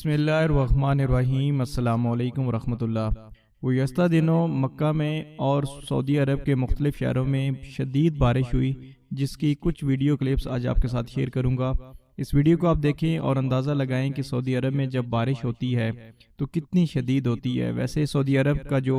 बिस्मिल्लाहिर्रहमानिर्रहीम अस्सलामुअलैकुम वरहमतुल्लाह। गुज़श्ता दिनों मक्का में और सऊदी अरब के मुख्तलिफ शहरों में शदीद बारिश हुई, जिसकी कुछ वीडियो क्लिप्स आज आपके साथ शेयर करूंगा। इस वीडियो को आप देखें और अंदाज़ा लगाएं कि सऊदी अरब में जब बारिश होती है तो कितनी शदीद होती है। वैसे सऊदी अरब का जो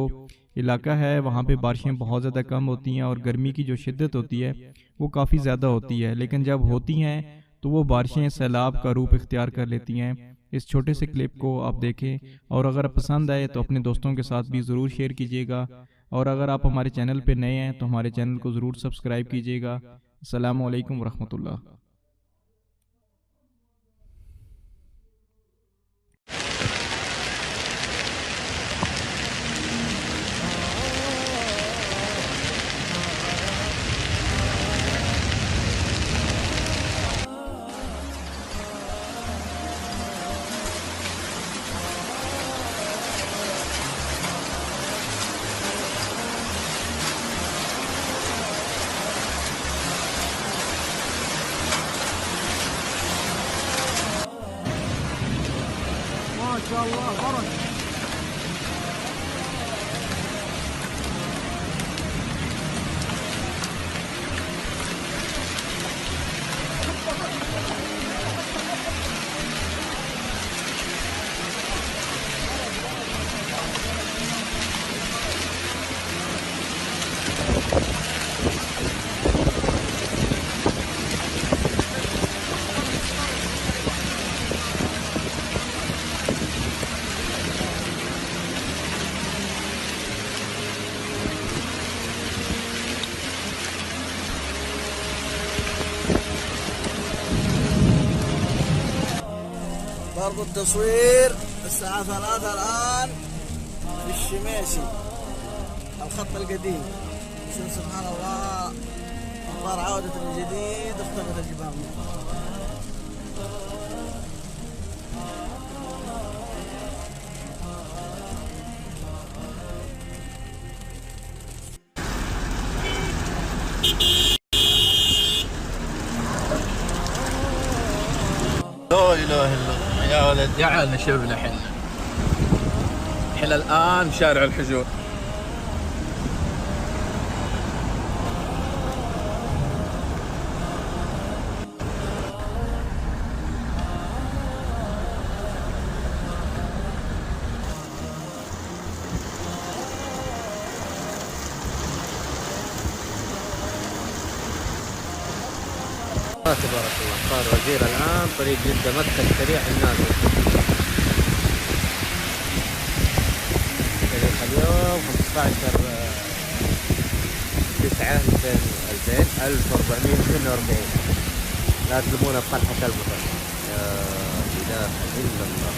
इलाका है वहाँ पे बारिशें बहुत ज़्यादा कम होती हैं और गर्मी की जो शिद्दत होती है वो काफ़ी ज़्यादा होती है, लेकिन जब होती हैं तो वो बारिशें सैलाब का रूप इख्तियार कर लेती हैं। इस छोटे से क्लिप को आप देखें और अगर पसंद आए तो अपने दोस्तों के साथ भी ज़रूर शेयर कीजिएगा, और अगर आप हमारे चैनल पे नए हैं तो हमारे चैनल को ज़रूर सब्सक्राइब कीजिएगा। अस्सलामु अलैकुम वरहमतुल्लाह। ما شاء الله بركة. برضو التصوير الساعة 3 الآن في الشميسي، الخط القديم. شوف سبحان الله، أمطار عودة من جديد، اختفت الجبال. لا اله الا الله يا ولد، جعلنا شربنا حنا الان شارع الحجور. تبارك الله، صار وزير الآن طريق جدة مكة السريع النازل. تاريخ اليوم 15/9/2042. لا تلمونا بطلحة المطر. لا إله إلا الله.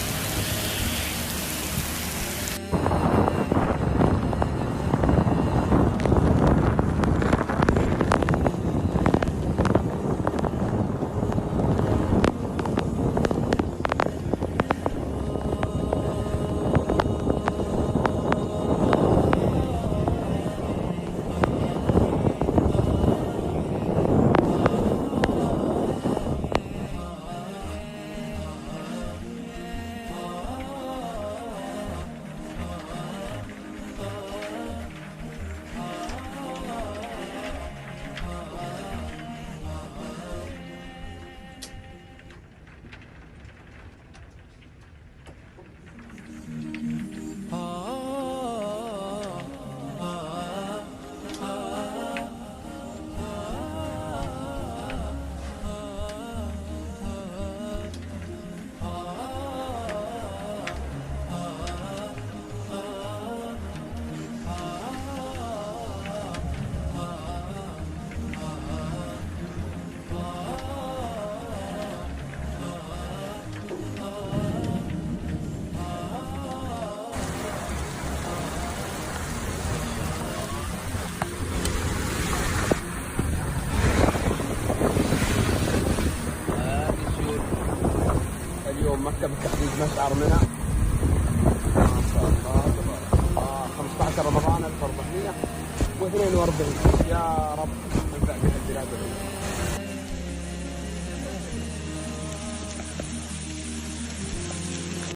مكة بالتحديد مشعر منى، ما شاء الله تبارك الله. 15 رمضان 1442. يا رب ننفع بها البلاد.